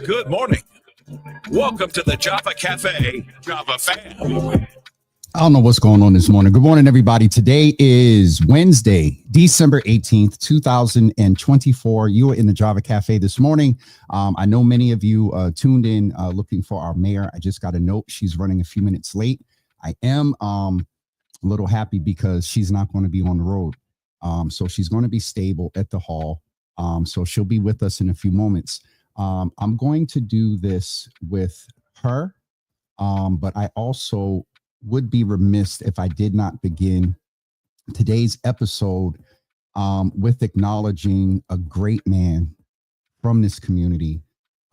Good morning. Welcome to the Java Cafe, Java fam. I don't know what's going on this morning. Good morning, everybody. Today is Wednesday, December 18th, 2024. You are in the Java Cafe this morning. I know many of you tuned in looking for our mayor. I just got a note. She's running a few minutes late. I am a little happy because she's not going to be on the road. So she's going to be stable at the hall. So she'll be with us in a few moments. I'm going to do this with her, but I also would be remiss if I did not begin today's episode with acknowledging a great man from this community,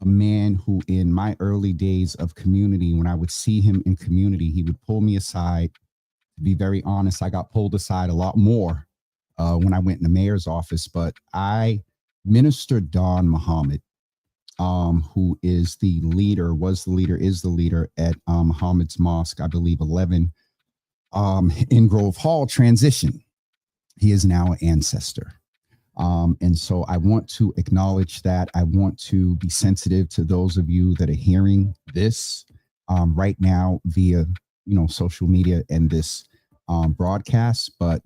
a man who in my early days of community, when I would see him in community, he would pull me aside. To be very honest, I got pulled aside a lot more when I went in the mayor's office, but Minister Don Muhammad, who is the leader, is the leader at Muhammad's Mosque, I believe 11 in Grove Hall, transition. He is now an ancestor. And so I want to acknowledge that. I want to be sensitive to those of you that are hearing this right now via, social media and this broadcast. But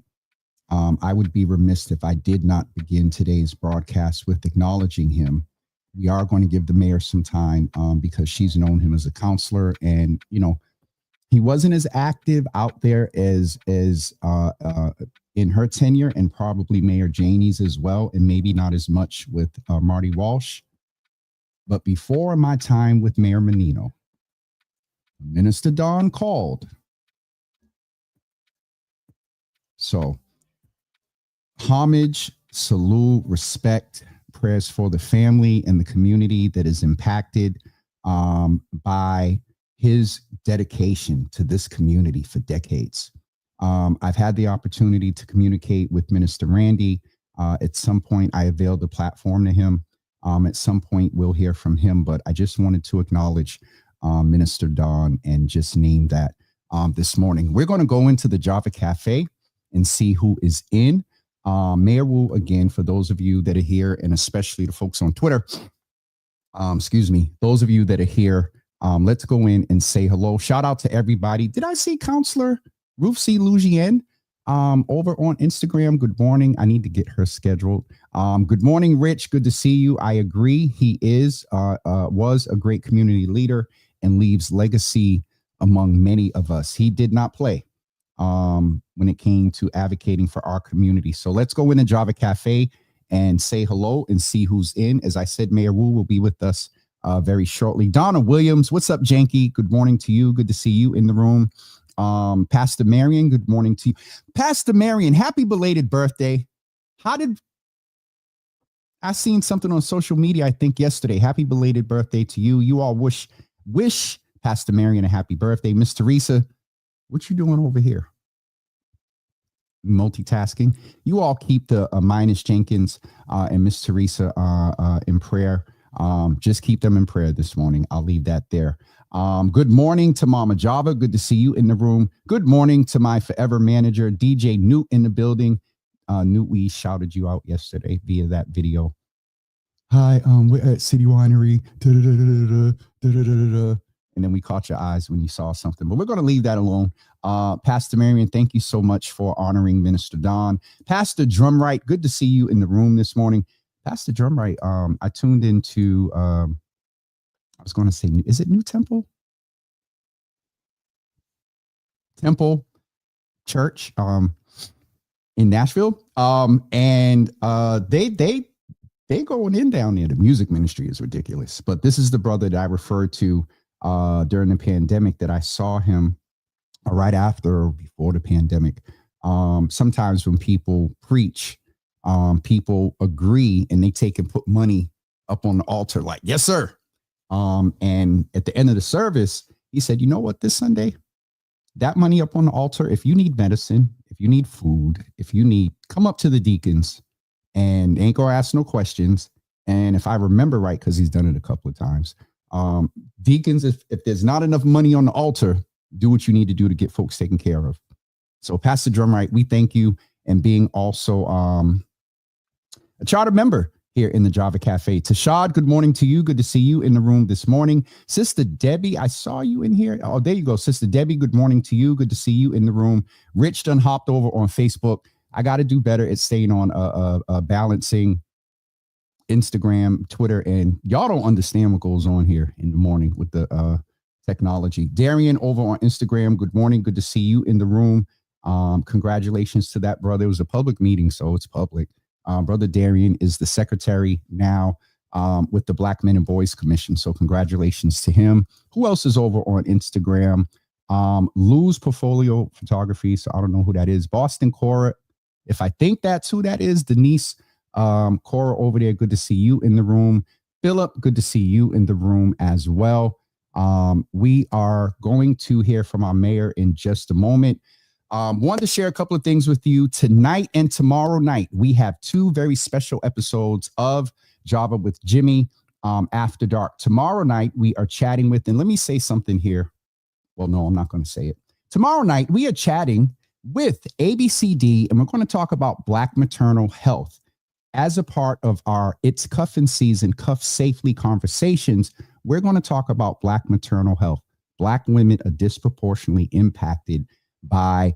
I would be remiss if I did not begin today's broadcast with acknowledging him. We are going to give the mayor some time because she's known him as a counselor, and he wasn't as active out there as in her tenure, and probably Mayor Janey's as well, and maybe not as much with Marty Walsh. But before my time with Mayor Menino, Minister Don called. So homage, salute, respect, prayers for the family and the community that is impacted by his dedication to this community for decades. I've had the opportunity to communicate with Minister Randy. At some point, I availed the platform to him. At some point, we'll hear from him, but I just wanted to acknowledge Minister Don and just name that this morning. We're going to go into the Java Cafe and see who is in. Mayor Wu, again, for those of you that are here, and especially the folks on Twitter, those of you that are here, let's go in and say hello. Shout out to everybody. Did I see Counselor Ruth C. Lugienne over on Instagram? Good morning. I need to get her scheduled. Good morning, Rich. Good to see you. I agree. He was a great community leader and leaves legacy among many of us. He did not play when it came to advocating for our community. So let's go in the Java Cafe and say hello and see who's in. As I said, Mayor Wu will be with us very shortly. Donna Williams, what's up, Janky? Good morning to you. Good to see you in the room. Pastor Marion, good morning to you. Pastor Marion, happy belated birthday. I seen something on social media, I think yesterday. Happy belated birthday to you. You all wish Pastor Marion a happy birthday. Miss Teresa, what you doing over here? Multitasking. You all keep the Minus Jenkins and Miss Teresa in prayer. Just keep them in prayer this morning. I'll leave that there. Good morning to Mama Java. Good to see you in the room. Good morning to my forever manager, DJ Newt, in the building. Newt, we shouted you out yesterday via that video. Hi, we're at City Winery. And then we caught your eyes when you saw something, but we're going to leave that alone. Pastor Marion, thank you so much for honoring Minister Don. Pastor Drumright, good to see you in the room this morning. Pastor Drumright, I tuned into, I was going to say, is it New Temple? Temple Church in Nashville. And they going in down there. The music ministry is ridiculous. But this is the brother that I referred to during the pandemic that I saw him right after or before the pandemic. Sometimes when people preach, people agree and they take and put money up on the altar like, yes, sir. And at the end of the service, he said, you know what, this Sunday, that money up on the altar, if you need medicine, if you need food, if you need, come up to the deacons and ain't gonna ask no questions. And if I remember right, because he's done it a couple of times, deacons, if there's not enough money on the altar, do what you need to do to get folks taken care of. So Pastor Drumright, we thank you, and being also a charter member here in the Java Cafe. Tashad, good morning to you. Good to see you in the room this morning. Sister Debbie, I saw you in here. Oh, there you go. Sister Debbie, good morning to you. Good to see you in the room. Rich done hopped over on Facebook. I got to do better at staying on balancing Instagram, Twitter, and y'all don't understand what goes on here in the morning with the technology. Darian over on Instagram, good morning. Good to see you in the room. Congratulations to that brother. It was a public meeting, so it's public. Brother Darian is the secretary now with the Black Men and Boys Commission. So congratulations to him. Who else is over on Instagram? Lou's Portfolio Photography. So I don't know who that is. Boston Cora. If I think that's who that is, Denise Cora over there. Good to see you in the room. Philip, good to see you in the room as well. We are going to hear from our mayor in just a moment. Wanted to share a couple of things with you tonight and tomorrow night. We have two very special episodes of Java with Jimmy after dark. Tomorrow night, we are chatting with, and let me say something here. Well, no, I'm not going to say it. Tomorrow night, we are chatting with ABCD, and we're going to talk about Black maternal health as a part of our It's Cuffing Season, Cuff Safely conversations. We're going to talk about Black maternal health. Black women are disproportionately impacted by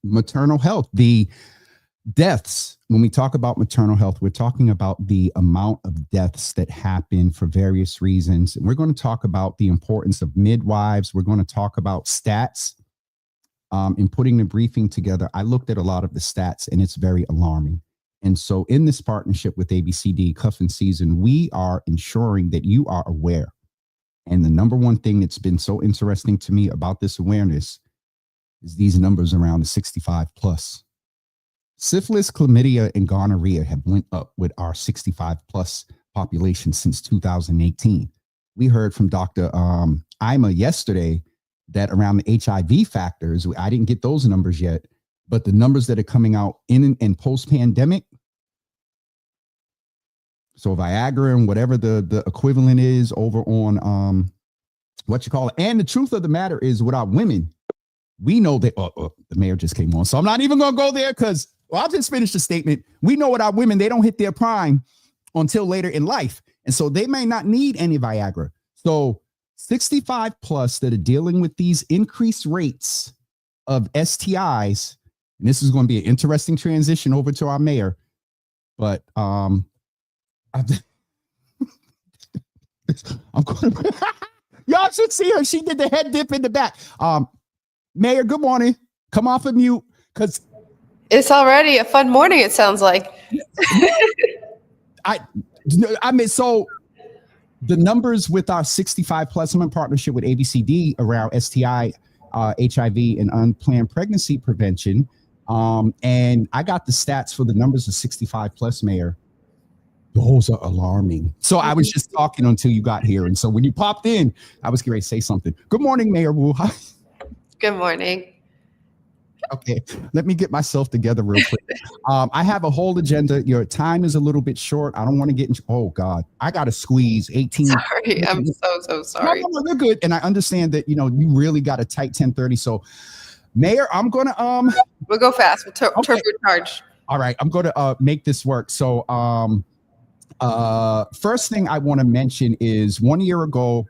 maternal health. The deaths, when we talk about maternal health, we're talking about the amount of deaths that happen for various reasons. And we're going to talk about the importance of midwives. We're going to talk about stats. In putting the briefing together, I looked at a lot of the stats and it's very alarming. And so in this partnership with ABCD Cuffing Season, we are ensuring that you are aware. And the number one thing that's been so interesting to me about this awareness is these numbers around the 65 plus. Syphilis, chlamydia, and gonorrhea have went up with our 65 plus population since 2018. We heard from Dr. Ima yesterday that around the HIV factors, I didn't get those numbers yet, but the numbers that are coming out in and post-pandemic, so Viagra and whatever the equivalent is over on what you call it. And the truth of the matter is with our women, we know that the mayor just came on. So I'm not even going to go there because I'll just finish the statement. We know with our women, they don't hit their prime until later in life. And so they may not need any Viagra. So 65 plus that are dealing with these increased rates of STIs, And this is going to be an interesting transition over to our mayor. But I'm going to, y'all should see her. She did the head dip in the back. Mayor, good morning. Come off of mute because it's already a fun morning, it sounds like. I mean, so the numbers with our 65 plus, I'm in partnership with ABCD around STI, HIV, and unplanned pregnancy prevention. And I got the stats for the numbers of 65 plus, Mayor. Those are alarming. So I was just talking until you got here. And so when you popped in, I was going to say something. Good morning, Mayor Wu. Hi. Good morning. Okay, let me get myself together real quick. I have a whole agenda. Your time is a little bit short. I don't want to get into, oh God, I got to squeeze 18. Sorry, I'm so sorry. No, you're good. And I understand that, you really got a tight 10:30. So Mayor, I'm going to, we'll go fast. We'll turbocharge. All right, I'm going to make this work. So first thing I want to mention is 1 year ago,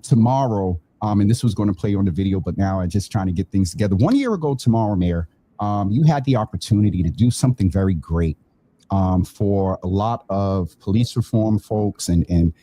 tomorrow, and this was going to play on the video, but now I'm just trying to get things together. 1 year ago tomorrow, Mayor, you had the opportunity to do something very great for a lot of police reform folks and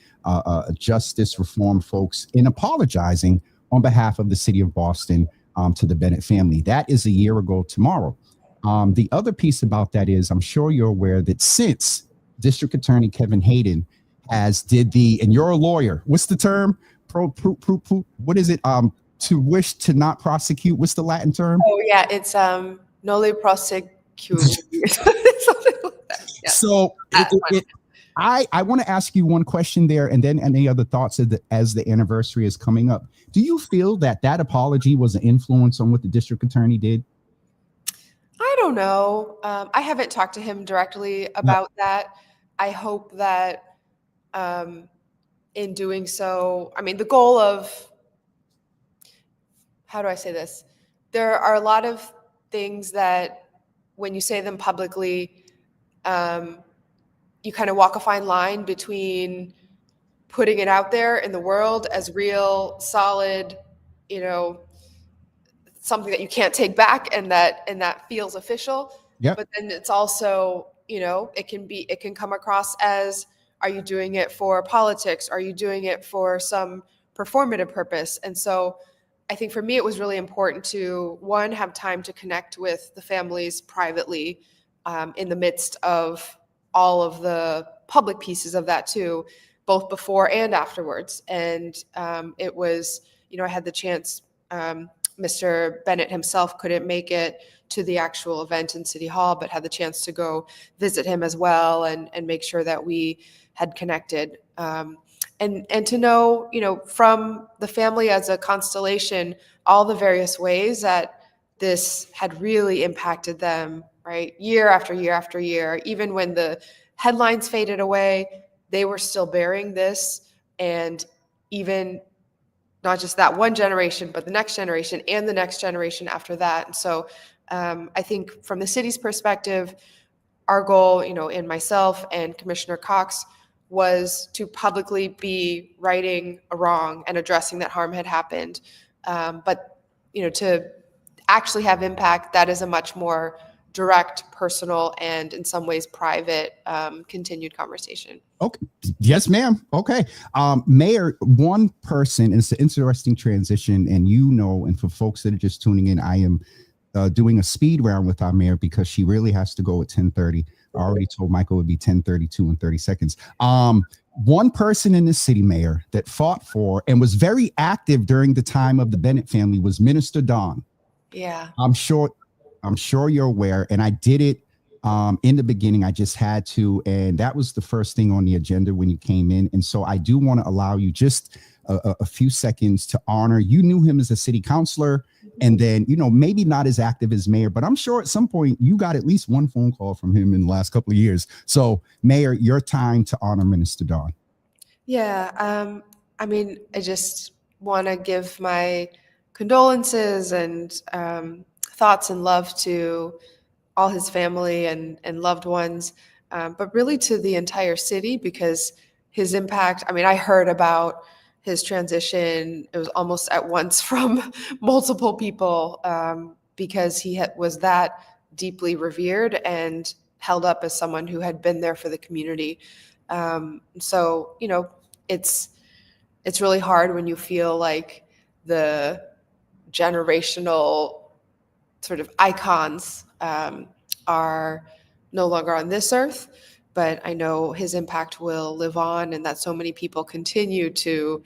justice reform folks in apologizing on behalf of the city of Boston to the Bennett family. That is a year ago tomorrow. The other piece about that is I'm sure you're aware that since District Attorney Kevin Hayden has did and you're a lawyer, what's the term? What is it? To wish to not prosecute. What's the Latin term? Oh yeah, it's noli prosequi. Something like that. Yeah. So I want to ask you one question there, and then any other thoughts as the anniversary is coming up. Do you feel that apology was an influence on what the district attorney did? I don't know. I haven't talked to him directly about that. I hope that in doing so, I mean, the goal of, how do I say this? There are a lot of things that when you say them publicly, you kind of walk a fine line between putting it out there in the world as real, solid, something that you can't take back and that feels official. Yep. But then it's also, it can come across as, are you doing it for politics? Are you doing it for some performative purpose? And so I think for me, it was really important to, one, have time to connect with the families privately in the midst of all of the public pieces of that too, both before and afterwards. And it was, I had the chance, Mr. Bennett himself couldn't make it to the actual event in City Hall, but had the chance to go visit him as well and make sure that we had connected. And to know, from the family as a constellation, all the various ways that this had really impacted them, right? Year after year after year, even when the headlines faded away, they were still bearing this. And even not just that one generation, but the next generation and the next generation after that. And so I think from the city's perspective, our goal, in myself and Commissioner Cox, was to publicly be righting a wrong and addressing that harm had happened. But, to actually have impact, that is a much more direct, personal, and in some ways private continued conversation. Okay. Yes, ma'am. Okay. Mayor, one person, and it's an interesting transition, and and for folks that are just tuning in, I am doing a speed round with our mayor because she really has to go at 10:30. I already told Michael it would be 10:32 in 30 seconds. One person in the city, Mayor, that fought for and was very active during the time of the Bennett family was Minister Dawn. Yeah. I'm sure you're aware, and I did it in the beginning. I just had to, and that was the first thing on the agenda when you came in. And so I do want to allow you just a few seconds to honor. You knew him as a city councilor, and then, maybe not as active as mayor, but I'm sure at some point you got at least one phone call from him in the last couple of years. So, Mayor, your time to honor Minister Dawn. Yeah. I mean, I just want to give my condolences and thoughts and love to all his family and loved ones, but really to the entire city, because his impact, I mean, I heard about his transition, it was almost at once from multiple people, because he was that deeply revered and held up as someone who had been there for the community. So, you know, it's really hard when you feel like the generational sort of icons are no longer on this earth, but I know his impact will live on, and that so many people continue to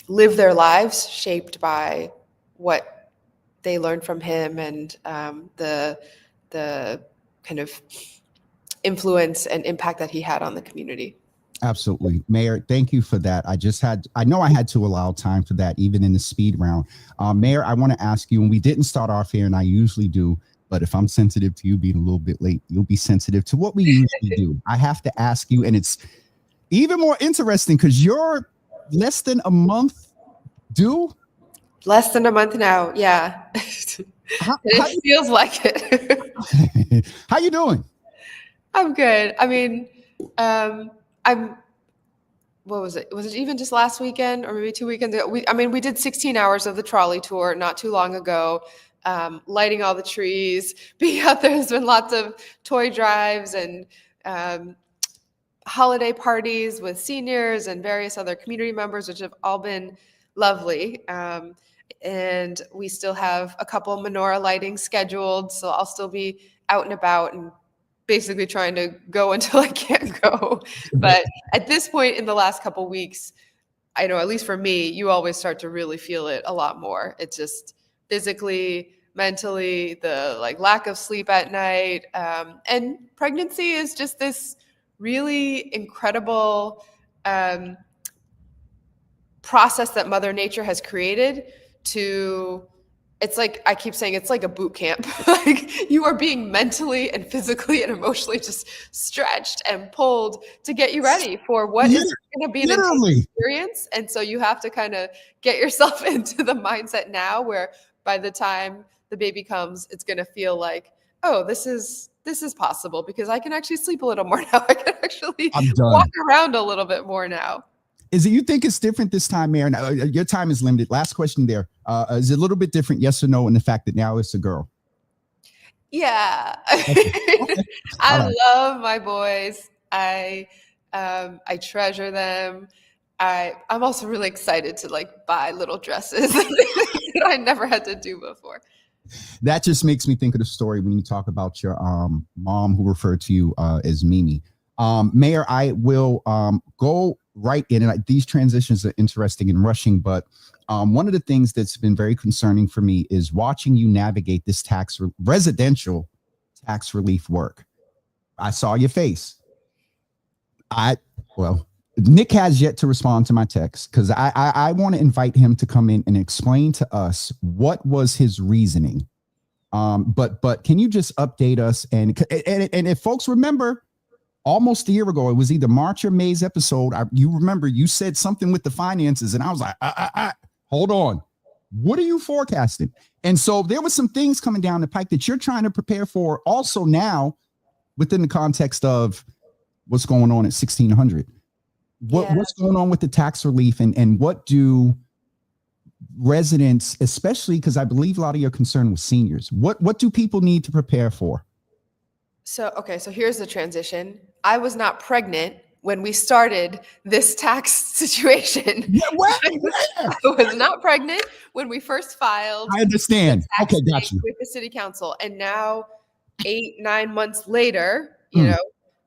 live their lives shaped by what they learned from him, and the kind of influence and impact that he had on the community. Absolutely. Mayor, thank you for that. I know I had to allow time for that, even in the speed round. Mayor, I want to ask you, and we didn't start off here, and I usually do, but if I'm sensitive to you being a little bit late, you'll be sensitive to what we usually do. I have to ask you, and it's even more interesting because you're less than a month due. Less than a month now. Yeah. It feels like it. How you doing? I'm good. I mean, what was it? Was it even just last weekend or maybe 2 weekends ago? We did 16 hours of the trolley tour not too long ago, lighting all the trees, being out there. There's been lots of toy drives and holiday parties with seniors and various other community members, which have all been lovely. And we still have a couple menorah lighting scheduled, so I'll still be out and about and basically trying to go until I can't go. But at this point in the last couple weeks, I know, at least for me, you always start to really feel it a lot more. It's just physically, mentally, the like lack of sleep at night. And pregnancy is just this really incredible process that Mother Nature has created to, it's like, I keep saying it's like a boot camp. Like, you are being mentally and physically and emotionally just stretched and pulled to get you ready for what is going to be an intense experience. And so you have to kind of get yourself into the mindset now where by the time the baby comes, it's going to feel like, oh, this is possible because I can actually sleep a little more now. I can actually walk around a little bit more now. Is it, you think it's different this time, Mayor? Now, your time is limited. Last question there. Is it a little bit different, yes or no, in the fact that now it's a girl? Yeah. Okay. I love my boys. I treasure them. I'm also really excited to like buy little dresses that I never had to do before. That just makes me think of the story when you talk about your mom who referred to you as Mimi. Mayor, I will go right in, and these transitions are interesting and rushing, but one of the things that's been very concerning for me is watching you navigate this residential tax relief work. I saw your face. Nick has yet to respond to my text because I want to invite him to come in and explain to us what was his reasoning. But can you just update us? And if folks remember, almost a year ago, it was either March or May's episode. You remember you said something with the finances, and I was like, hold on. What are you forecasting? And so there were some things coming down the pike that you're trying to prepare for also now within the context of what's going on at 1600. What's going on with the tax relief and what do residents, especially because I believe a lot of your concern with seniors, what do people need to prepare for? So here's the transition. I was not pregnant when we started this tax situation. I was not pregnant when we first filed. I understand. Okay, got you. With the city council. And now 8-9 months later, you know,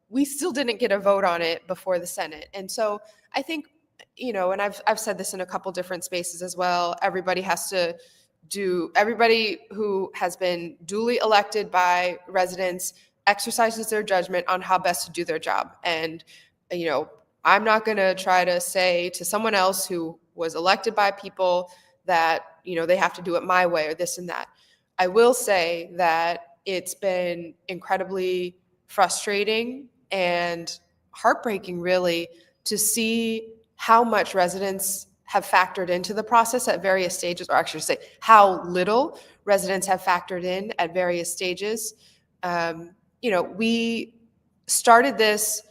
we still didn't get a vote on it before the Senate. And so I think, you know, and I've said this in a couple different spaces as well, everybody who has been duly elected by residents exercises their judgment on how best to do their job. And, you know, I'm not going to try to say to someone else who was elected by people that, you know, they have to do it my way or this and that. I will say that it's been incredibly frustrating and heartbreaking, really, to see how much residents have factored into the process at various stages, or actually say how little residents have factored in at various stages. You know, we started this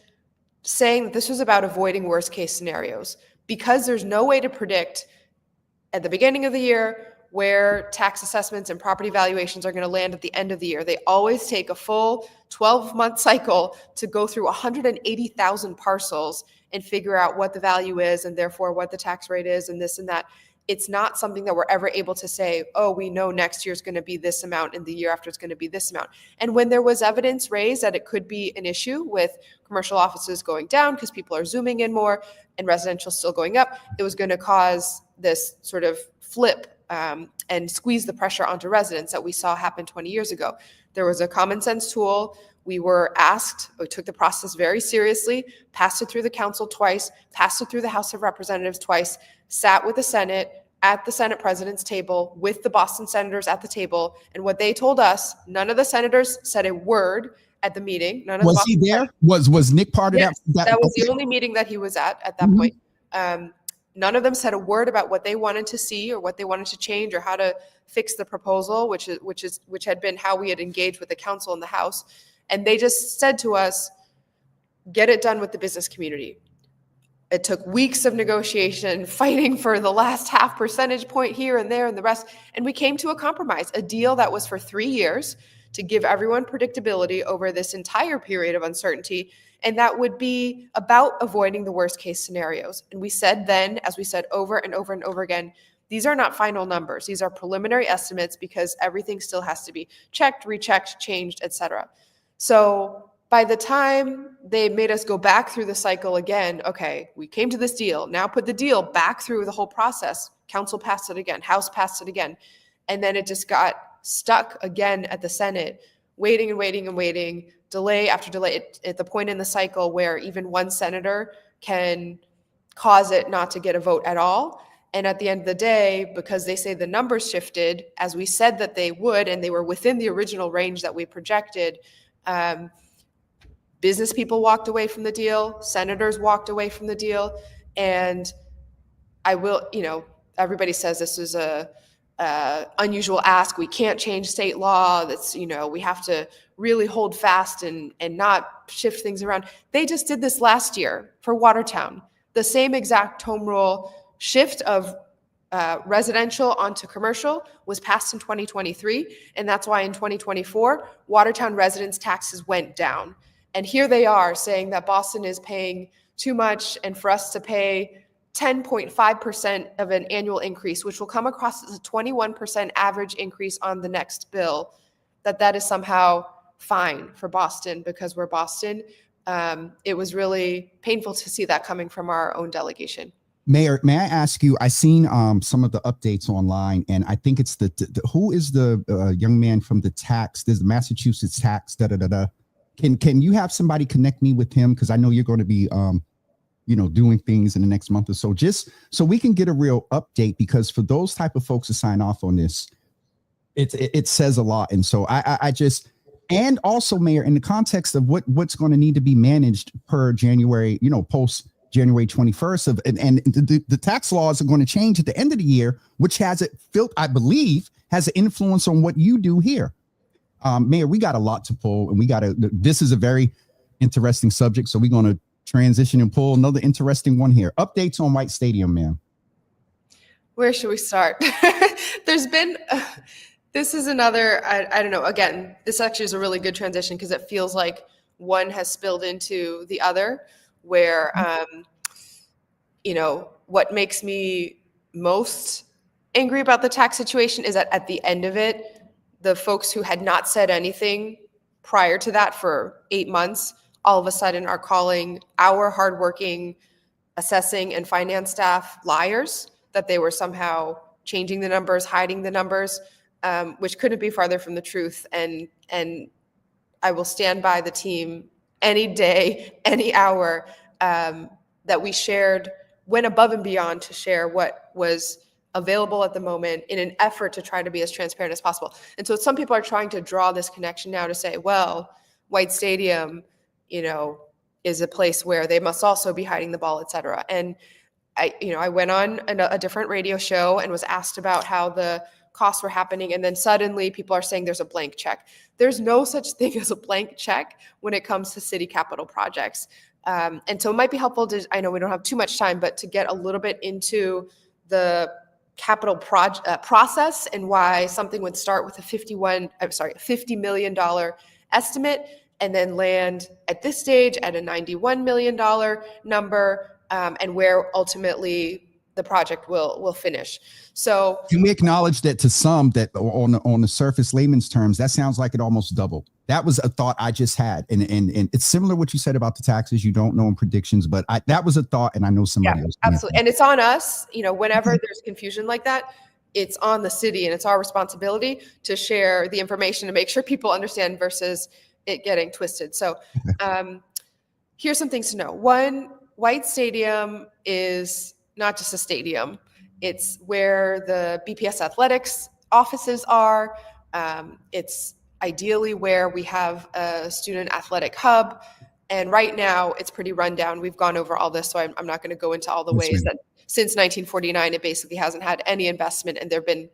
saying that this was about avoiding worst case scenarios because there's no way to predict at the beginning of the year where tax assessments and property valuations are going to land at the end of the year. They always take a full 12-month cycle to go through 180,000 parcels and figure out what the value is and therefore what the tax rate is and this and that. It's not something that we're ever able to say, oh, we know next year's going to be this amount and the year after it's going to be this amount. And when there was evidence raised that it could be an issue with commercial offices going down because people are zooming in more and residential still going up, it was going to cause this sort of flip and squeeze the pressure onto residents that we saw happen 20 years ago. There was a common sense tool. We were asked, we took the process very seriously, passed it through the council twice, passed it through the House of Representatives twice, sat with the Senate at the Senate president's table with the Boston senators at the table. And what they told us, none of the senators said a word at the meeting. None of was he there? Was Nick part of yes, that? That was the only meeting that he was at that point. None of them said a word about what they wanted to see or what they wanted to change or how to fix the proposal, which had been how we had engaged with the council in the House. And they just said to us, get it done with the business community. It took weeks of negotiation, fighting for the last half percentage point here and there and the rest. And we came to a compromise, a deal that was for 3 years to give everyone predictability over this entire period of uncertainty. And that would be about avoiding the worst case scenarios. And we said then, as we said over and over and over again, these are not final numbers. These are preliminary estimates because everything still has to be checked, rechecked, changed, etc. So by the time they made us go back through the cycle again, okay, we came to this deal, now put the deal back through the whole process. Council passed it again, House passed it again. And then it just got stuck again at the Senate, waiting and waiting and waiting, delay after delay, at the point in the cycle where even one senator can cause it not to get a vote at all. And at the end of the day, because they say the numbers shifted, as we said that they would, and they were within the original range that we projected, business people walked away from the deal, senators walked away from the deal, and everybody says this is a unusual ask. We can't change state law. That's, we have to really hold fast and not shift things around. They just did this last year for Watertown. The same exact home rule shift of residential onto commercial was passed in 2023. And that's why in 2024, Watertown residents' taxes went down. And here they are saying that Boston is paying too much and for us to pay 10.5% of an annual increase, which will come across as a 21% average increase on the next bill, that is somehow fine for Boston because we're Boston. It was really painful to see that coming from our own delegation. Mayor, may I ask you, I seen some of the updates online, and I think it's who is the young man from the tax, there's the Massachusetts tax, Can you have somebody connect me with him? Because I know you're going to be doing things in the next month or so, just so we can get a real update, because for those type of folks to sign off on this, it says a lot. And so I just, and also, Mayor, in the context of what's going to need to be managed per January, post January 21st and the tax laws are going to change at the end of the year, which I believe has an influence on what you do here. Mayor, we got a lot to pull, and this is a very interesting subject. So we're going to transition and pull another interesting one here. Updates on White Stadium, ma'am. Where should we start? There's been, this is another, I don't know, again, this actually is a really good transition because it feels like one has spilled into the other, where, what makes me most angry about the tax situation is that at the end of it, the folks who had not said anything prior to that for 8 months, all of a sudden are calling our hardworking assessing and finance staff liars, that they were somehow changing the numbers, hiding the numbers, which couldn't be farther from the truth. And I will stand by the team any day, any hour, that we went above and beyond to share what was available at the moment in an effort to try to be as transparent as possible. And so some people are trying to draw this connection now to say, well, White Stadium, is a place where they must also be hiding the ball, et cetera. And I went on a different radio show and was asked about how the costs were happening. And then suddenly people are saying there's a blank check. There's no such thing as a blank check when it comes to city capital projects. And so it might be helpful I know we don't have too much time, but to get a little bit into the capital process and why something would start with a $50 million estimate and then land at this stage at a $91 million number, and where ultimately the project will finish. So can we acknowledge that to some that on the surface layman's terms, that sounds like it almost doubled? That was a thought I just had. And it's similar to what you said about the taxes. You don't know in predictions, but that was a thought, and I know somebody else. Absolutely. And it's on us, whenever there's confusion like that, it's on the city and it's our responsibility to share the information to make sure people understand versus it getting twisted. So here's some things to know. One, White Stadium is not just a stadium. It's where the BPS athletics offices are. It's ideally where we have a student athletic hub. And right now it's pretty rundown. We've gone over all this, so I'm not going to go into all the ways that since 1949, it basically hasn't had any investment, and there have been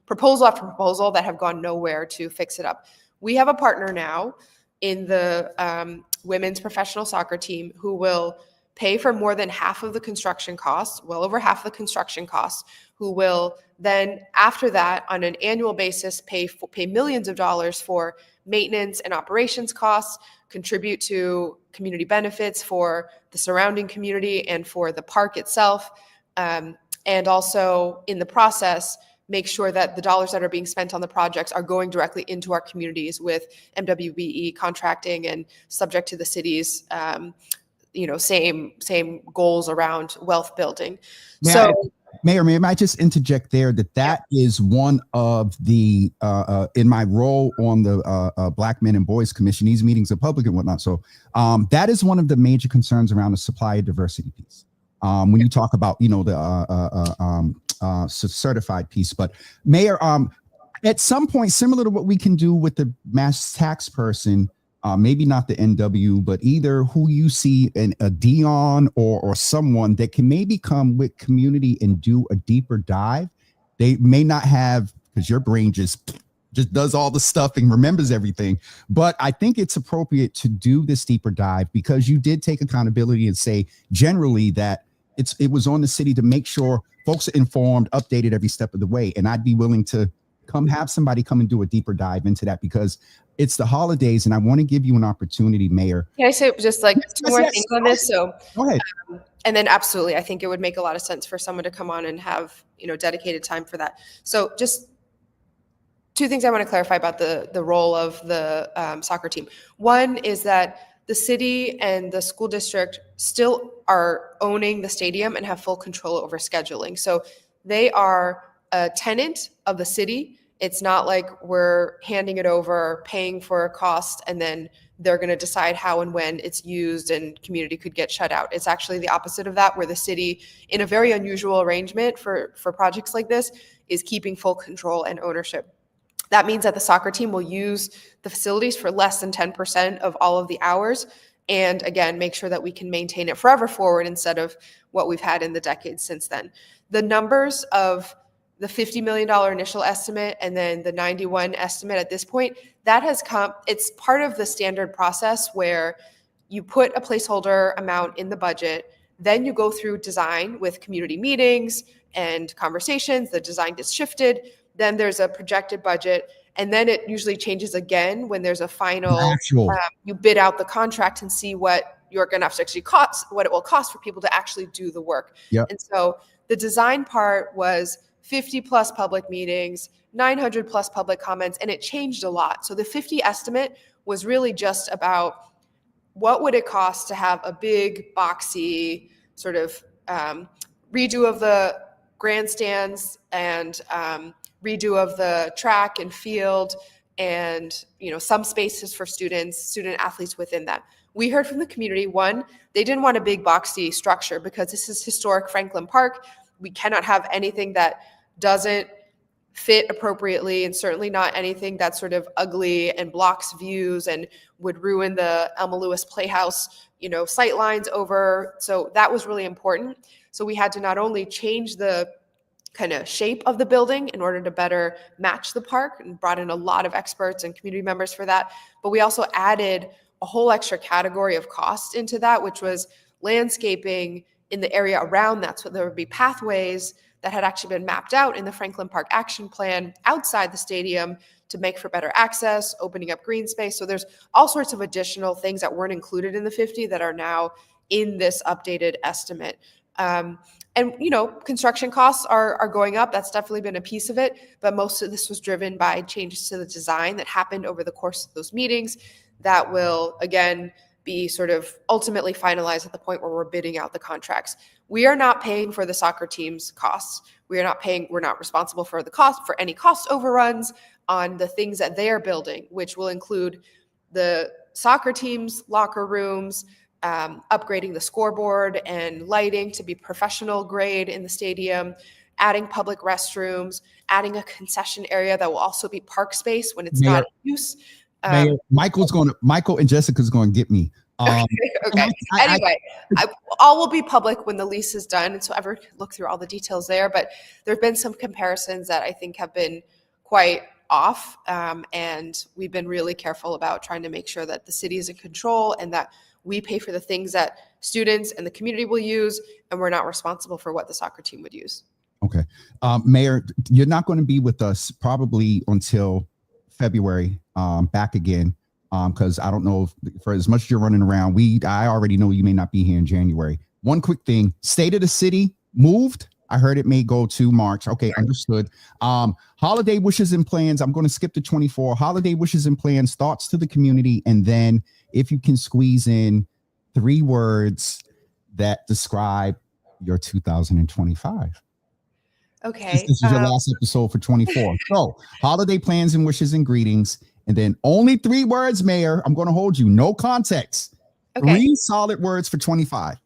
proposal after proposal that have gone nowhere to fix it up. We have a partner now in the women's professional soccer team who will pay for more than half of the construction costs, well over half of the construction costs, who will then, after that, on an annual basis, pay millions of dollars for maintenance and operations costs, contribute to community benefits for the surrounding community and for the park itself, and also in the process, make sure that the dollars that are being spent on the projects are going directly into our communities with MWBE contracting and subject to the city's same goals around wealth building. Mayor, may I just interject there that is one of the, in my role on the Black Men and Boys Commission, these meetings are public and whatnot. So that is one of the major concerns around the supplier diversity piece. When you talk about, the certified piece. But Mayor, at some point, similar to what we can do with the mass tax person, maybe not the NW, but either who you see in a Dion or someone that can maybe come with community and do a deeper dive. They may not have, because your brain just does all the stuff and remembers everything. But I think it's appropriate to do this deeper dive because you did take accountability and say generally that it was on the city to make sure folks are informed, updated every step of the way. And I'd be willing to have somebody come and do a deeper dive into that because it's the holidays, and I want to give you an opportunity, Mayor. Can I say just like two more things on this? So go ahead. And then absolutely, I think it would make a lot of sense for someone to come on and have, dedicated time for that. So just two things I want to clarify about the role of the soccer team. One is that the city and the school district still are owning the stadium and have full control over scheduling. So they are a tenant of the city. It's not like we're handing it over, paying for a cost, and then they're going to decide how and when it's used and community could get shut out. It's actually the opposite of that, where the city, in a very unusual arrangement for projects like this, is keeping full control and ownership. That means that the soccer team will use the facilities for less than 10% of all of the hours. And again, make sure that we can maintain it forever forward instead of what we've had in the decades since then. The numbers of the $50 million initial estimate and then the 91 estimate at this point, that has come, it's part of the standard process where you put a placeholder amount in the budget, then you go through design with community meetings and conversations, the design gets shifted, then there's a projected budget, and then it usually changes again when there's a final, you bid out the contract and see what you're going to have to actually cost, what it will cost for people to actually do the work. Yep. And so the design part was 50 plus public meetings, 900 plus public comments, and it changed a lot. So the 50 estimate was really just about what would it cost to have a big boxy sort of redo of the grandstands and redo of the track and field and some spaces for student athletes within that. We heard from the community, one, they didn't want a big boxy structure because this is historic Franklin Park. We cannot have anything that doesn't fit appropriately, and certainly not anything that's sort of ugly and blocks views and would ruin the Elma Lewis Playhouse, sight lines over. So that was really important. So we had to not only change the kind of shape of the building in order to better match the park, and brought in a lot of experts and community members for that, but we also added a whole extra category of cost into that, which was landscaping in the area around that. So there would be pathways that had actually been mapped out in the Franklin Park Action Plan outside the stadium to make for better access, opening up green space. So there's all sorts of additional things that weren't included in the 50 that are now in this updated estimate. And, construction costs are going up. That's definitely been a piece of it. But most of this was driven by changes to the design that happened over the course of those meetings that will, again, be sort of ultimately finalized at the point where we're bidding out the contracts. We are not paying for the soccer team's costs. We're not responsible for the cost, for any cost overruns on the things that they are building, which will include the soccer team's locker rooms, upgrading the scoreboard and lighting to be professional grade in the stadium, adding public restrooms, adding a concession area that will also be park space when it's not in use. Michael and Jessica's going to get me. Okay. Anyway, all will be public when the lease is done, and so everyone can look through all the details there. But there have been some comparisons that I think have been quite off, and we've been really careful about trying to make sure that the city is in control and that we pay for the things that students and the community will use, and we're not responsible for what the soccer team would use. Okay. Mayor, you're not going to be with us probably until February, back again, because I don't know if, for as much as you're running around, I already know you may not be here in January. One quick thing, State of the City moved. I heard it may go to March. Okay, understood. Holiday wishes and plans. I'm going to skip to 24. Holiday wishes and plans, thoughts to the community, and then if you can squeeze in 3 words that describe your 2025. Okay. This is your last episode for 24. So, holiday plans and wishes and greetings, and then only 3 words, Mayor. I'm going to hold you. No context. Okay. 3 solid words for 25.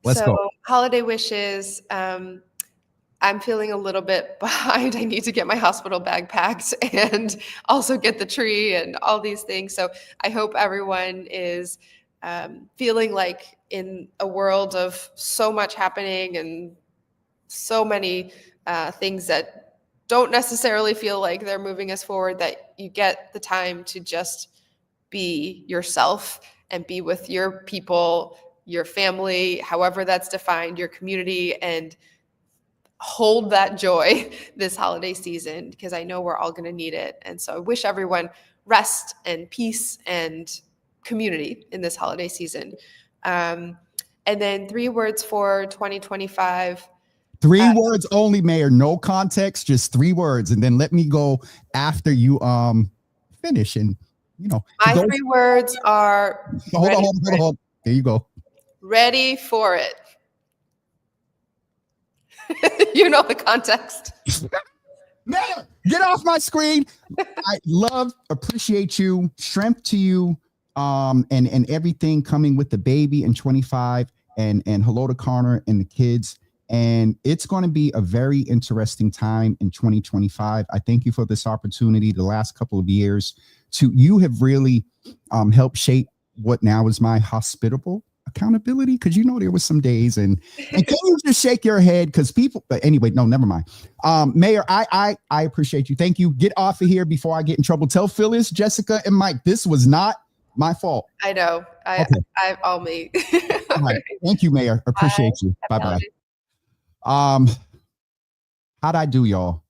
Let's go. Holiday wishes. I'm feeling a little bit behind. I need to get my hospital bag packed and also get the tree and all these things. So I hope everyone is feeling like in a world of so much happening and so many things that don't necessarily feel like they're moving us forward, that you get the time to just be yourself and be with your people, your family, however that's defined, your community, and hold that joy this holiday season, because I know we're all going to need it. And so I wish everyone rest and peace and community in this holiday season. And then 3 words for 2025. 3 words only, Mayor. No context, just 3 words. And then let me go after you finish. And, my 3 words are hold on. There you go. Ready for it. You know the context. Mayor, get off my screen. I appreciate you, strength to you, and everything coming with the baby in 25, and hello to Connor and the kids. And it's going to be a very interesting time in 2025. I thank you for this opportunity the last couple of years. You have really helped shape what now is my hospitable accountability, because there was some days and can you just shake your head, because people, but anyway, no, never mind. Mayor, I appreciate you. Thank you. Get off of here before I get in trouble. Tell Phyllis, Jessica, and Mike this was not my fault. I know. All me. All right. Thank you, Mayor. Appreciate you. Bye. How'd I do, y'all?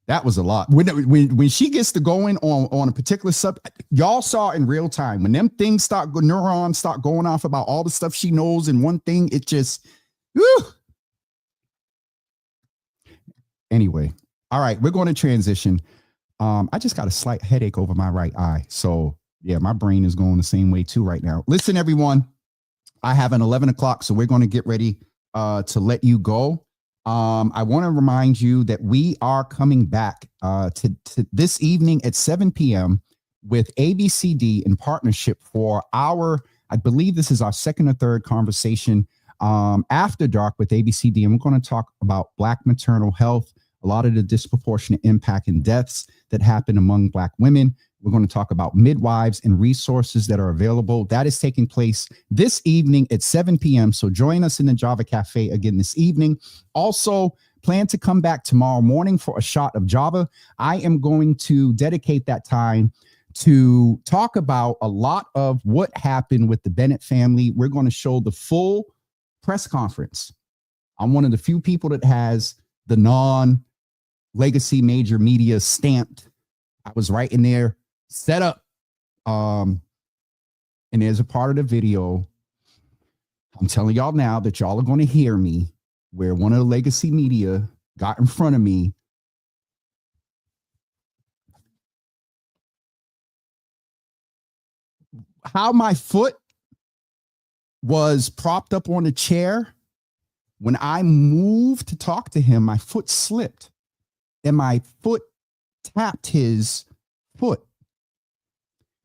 That was a lot. When she gets to going on a particular subject, y'all saw in real time, when them things neurons start going off about all the stuff she knows in one thing, it just, whew. Anyway, all right, we're going to transition. I just got a slight headache over my right eye. So yeah, my brain is going the same way too right now. Listen, everyone, I have an 11 o'clock, so we're going to get ready to let you go. I want to remind you that we are coming back to this evening at 7 p.m. with ABCD in partnership for I believe this is our second or third conversation after dark with ABCD. And we're going to talk about Black maternal health, a lot of the disproportionate impact and deaths that happen among Black women. We're going to talk about midwives and resources that are available. That is taking place this evening at 7 p.m. So join us in the Java Cafe again this evening. Also, plan to come back tomorrow morning for a shot of Java. I am going to dedicate that time to talk about a lot of what happened with the Bennett family. We're going to show the full press conference I'm one of the few people that has the non-legacy major media stamped. I was right in there, set up. And there's a part of the video. I'm telling y'all now that y'all are going to hear me where one of the legacy media got in front of me. How my foot was propped up on a chair. When I moved to talk to him, my foot slipped and my foot tapped his foot.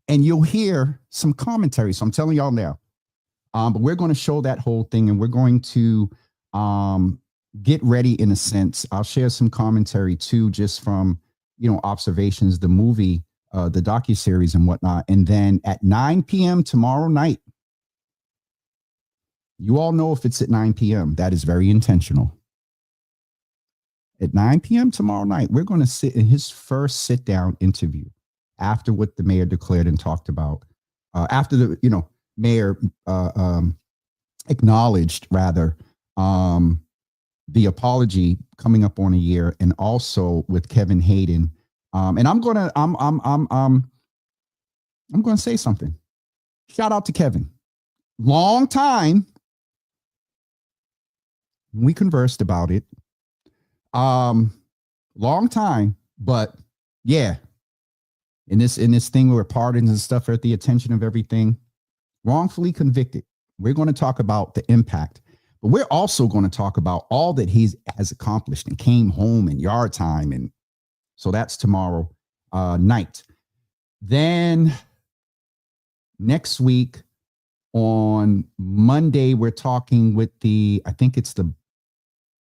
And you'll hear some commentary. So I'm telling y'all now. But we're going to show that whole thing, and we're going to get ready in a sense. I'll share some commentary too, just from, observations, the movie, the docuseries and whatnot. And then at 9 p.m. tomorrow night, you all know if it's at 9 p.m., that is very intentional. At 9 p.m. tomorrow night, we're going to sit in his first sit-down interview after what the mayor declared and talked about. After the, mayor acknowledged, rather, the apology coming up on a year, and also with Kevin Hayden. And I'm going to say something. Shout out to Kevin. Long time. We conversed about it. Long time, but yeah. In this thing where pardons and stuff are at the attention of everything, wrongfully convicted. We're going to talk about the impact, but we're also going to talk about all that he has accomplished and came home in yard time. And so that's tomorrow night. Then next week on Monday, we're talking with I think it's the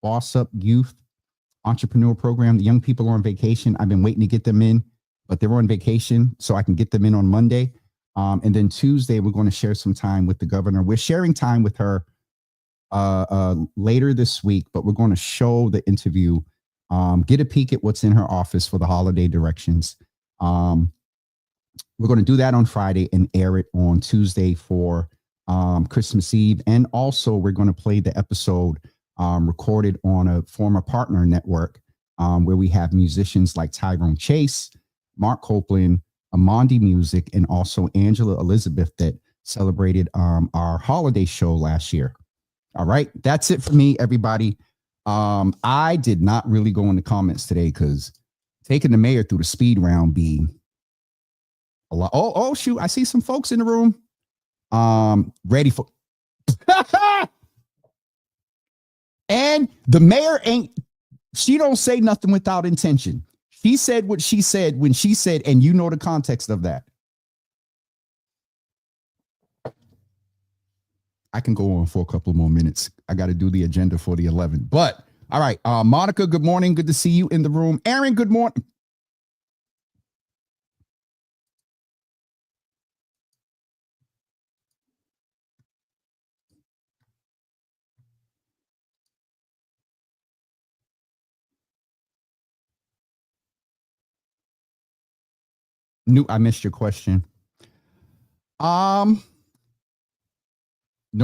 Boss Up Youth Entrepreneur Program. The young people are on vacation. I've been waiting to get them in, but they're on vacation, so I can get them in on Monday. And then Tuesday, we're going to share some time with the governor. We're sharing time with her later this week, but we're going to show the interview, get a peek at what's in her office for the holiday directions. We're going to do that on Friday and air it on Tuesday for Christmas Eve. And also, we're going to play the episode recorded on a former partner network where we have musicians like Tyrone Chase, Mark Copeland, Amandi Music, and also Angela Elizabeth that celebrated our holiday show last year. All right. That's it for me, everybody. I did not really go in the comments today because taking the mayor through the speed round be a lot. Oh, shoot. I see some folks in the room. Ready for and the mayor she don't say nothing without intention. She said what she said when she said, and you know the context of that. I can go on for a couple more minutes. I got to do the agenda for the 11th. But all right, Monica, good morning. Good to see you in the room. Aaron, good morning. I missed your question. No,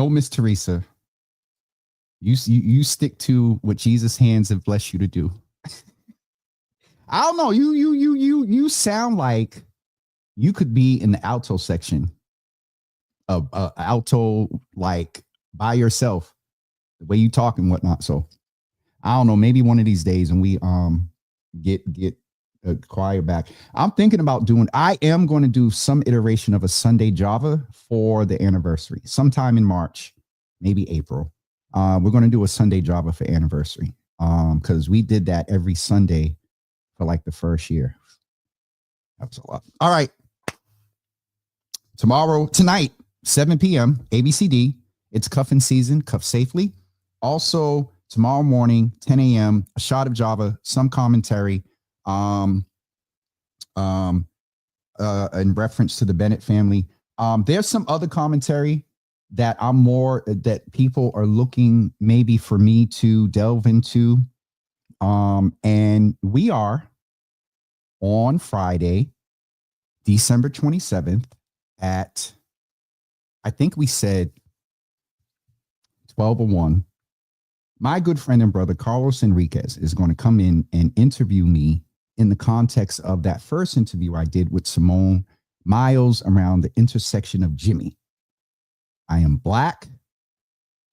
Miss Teresa. You stick to what Jesus' hands have blessed you to do. I don't know. You sound like you could be in the alto section of alto, like by yourself, the way you talk and whatnot. So I don't know. Maybe one of these days, and we get a choir back. I'm thinking about I am going to do some iteration of a Sunday Java for the anniversary sometime in March, maybe April. We're going to do a Sunday Java for anniversary because we did that every Sunday for like the first year. That was a lot. All right. Tonight, 7 p.m., ABCD. It's cuffing season, cuff safely. Also, tomorrow morning, 10 a.m., a shot of Java, some commentary. In reference to the Bennett family. There's some other commentary that that people are looking maybe for me to delve into. And we are on Friday, December 27th at, I think we said 12:01. My good friend and brother, Carlos Enriquez, is going to come in and interview me in the context of that first interview I did with Simone Miles around the intersection of Jimmy. I am Black.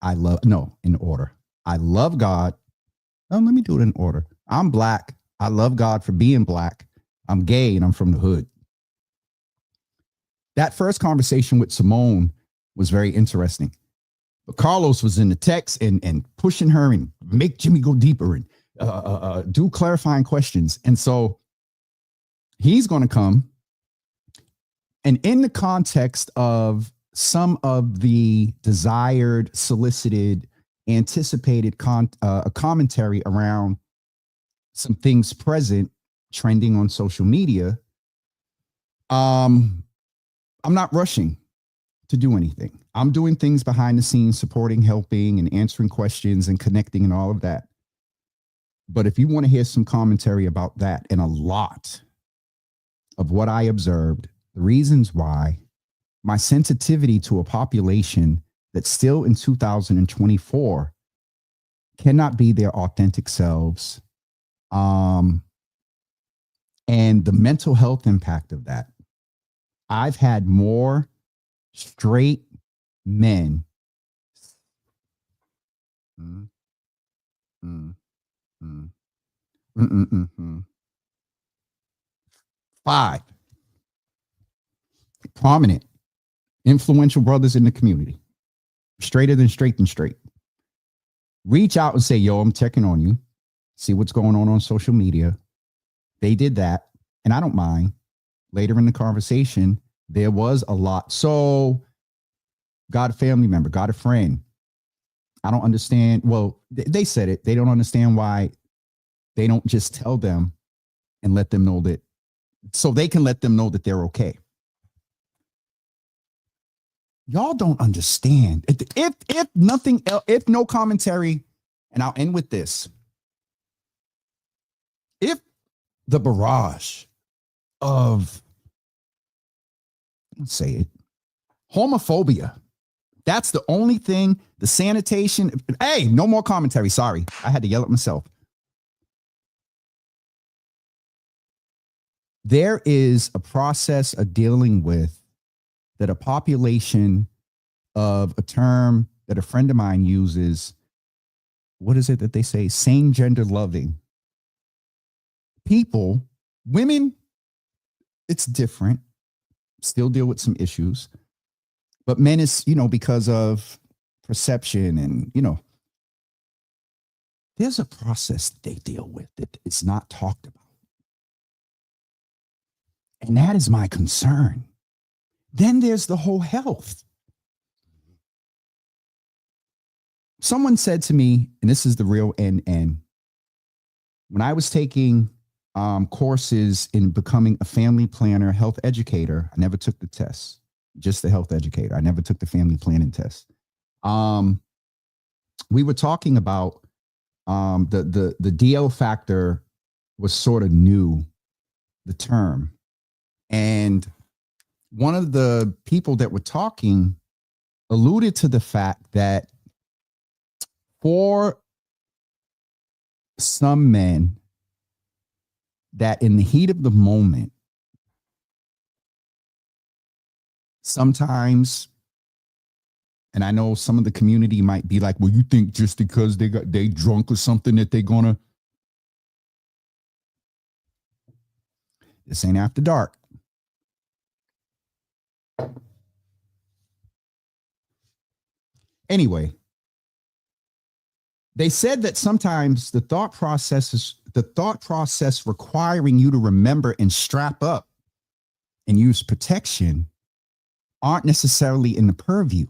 In order. I love God. Oh, let me do it in order. I'm Black. I love God for being Black. I'm gay and I'm from the hood. That first conversation with Simone was very interesting. But Carlos was in the text and pushing her and make Jimmy go deeper and do clarifying questions. And so he's going to come. And in the context of some of the desired, solicited, anticipated commentary around some things present trending on social media, I'm not rushing to do anything. I'm doing things behind the scenes, supporting, helping, and answering questions and connecting and all of that. But if you want to hear some commentary about that and a lot of what I observed, the reasons why, my sensitivity to a population that still in 2024 cannot be their authentic selves, and the mental health impact of that. I've had more straight men five prominent, influential brothers in the community, straighter than straight, reach out and say, yo, I'm checking on you, see what's going on social media. They did that, and I don't mind. Later in the conversation, there was a lot. So, got a family member, got a friend. I don't understand. Well, they said it. They don't understand why they don't just tell them and let them know that, so they can let them know that they're okay. Y'all don't understand. If nothing else, if no commentary, and I'll end with this. If the barrage of, let's say it, homophobia, that's the only thing, the sanitation. Hey, no more commentary. Sorry. I had to yell at myself. There is a process of dealing with that a population of a term that a friend of mine uses. What is it that they say? Same gender loving people, women, it's different. Still deal with some issues. But men is, because of perception and, there's a process they deal with that is not talked about. And that is my concern. Then there's the whole health. Someone said to me, and this is the real NN, when I was taking courses in becoming a family planner, health educator, I never took the test, just the health educator. I never took the family planning test. We were talking about the DL factor was sort of new, the term. And one of the people that were talking alluded to the fact that for some men, that in the heat of the moment, sometimes, and I know some of the community might be like, well, you think just because they drunk or something that they're gonna, this ain't after dark. Anyway, they said that sometimes the thought process requiring you to remember and strap up and use protection aren't necessarily in the purview.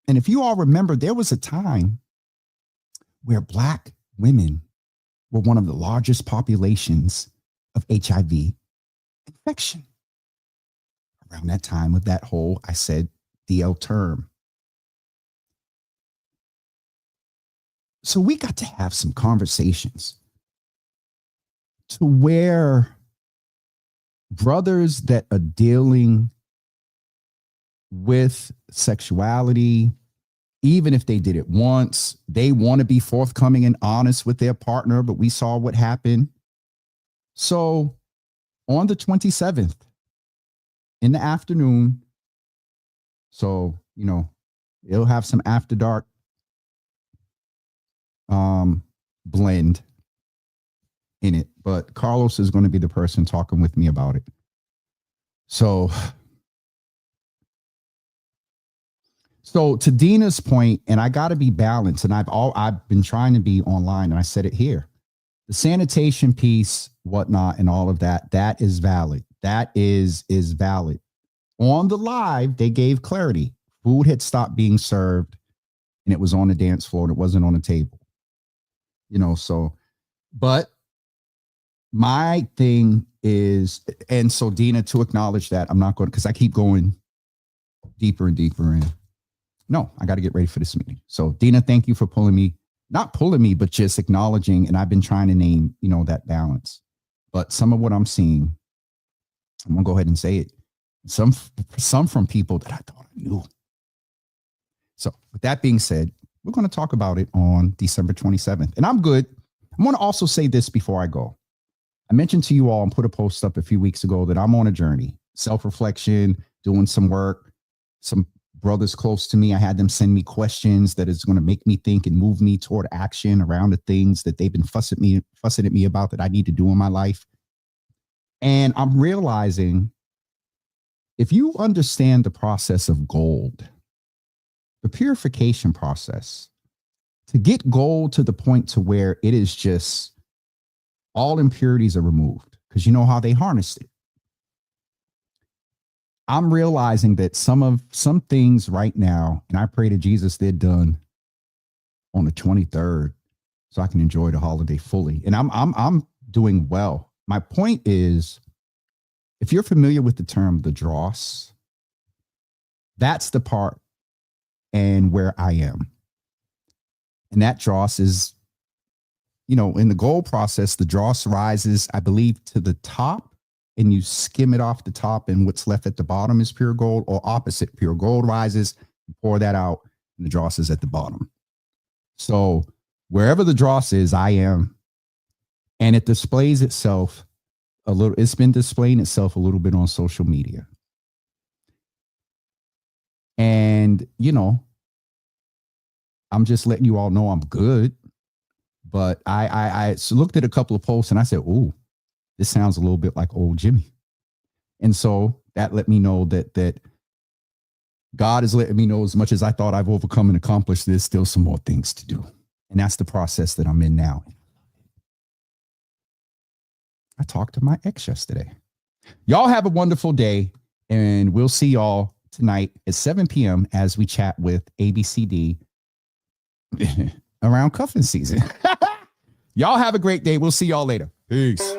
And if you all remember, there was a time where Black women were one of the largest populations of HIV infection. Around that time of that whole, I said, DL term. So we got to have some conversations to where brothers that are dealing with sexuality, even if they did it once, they want to be forthcoming and honest with their partner, but we saw what happened. So on the 27th in the afternoon, so, you know, it'll have some after dark blend in it, but Carlos is going to be the person talking with me about it. So to Dina's point, and I got to be balanced, and I've been trying to be online, and I said it here. The sanitation piece, whatnot, and all of that is valid. That is valid. On the live, they gave clarity. Food had stopped being served, and it was on the dance floor, and it wasn't on the table. You know, so, but my thing is, and so Dina, to acknowledge that, I'm not going, because I keep going deeper and deeper in. No, I got to get ready for this meeting. So Dina, thank you for not pulling me, but just acknowledging. And I've been trying to name, you know, that balance. But some of what I'm seeing, I'm going to go ahead and say it. Some from people that I thought I knew. So with that being said, we're going to talk about it on December 27th. And I'm good. I want to also say this before I go. I mentioned to you all and put a post up a few weeks ago that I'm on a journey, self-reflection, doing some work. Some brothers close to me, I had them send me questions that is going to make me think and move me toward action around the things that they've been fussing at me about that I need to do in my life. And I'm realizing if you understand the process of gold, the purification process, to get gold to the point to where it is just all impurities are removed, because you know how they harnessed it. I'm realizing that some things right now, and I pray to Jesus they're done on the 23rd so I can enjoy the holiday fully. And I'm doing well. My point is, if you're familiar with the term the dross, that's the part and where I am. And that dross is, you know, in the gold process, the dross rises, I believe, to the top, and you skim it off the top, and what's left at the bottom is pure gold, or opposite. Pure gold rises, you pour that out, and the dross is at the bottom. So wherever the dross is, I am. And it displays itself a little, it's been displaying itself a little bit on social media. And, you know, I'm just letting you all know I'm good. But I looked at a couple of posts and I said, "Ooh, this sounds a little bit like old Jimmy." And so that let me know that God is letting me know, as much as I thought I've overcome and accomplished, there's still some more things to do. And that's the process that I'm in now. I talked to my ex yesterday. Y'all have a wonderful day, and we'll see y'all tonight at 7 p.m. as we chat with ABCD around cuffing season. Y'all have a great day. We'll see y'all later. Peace.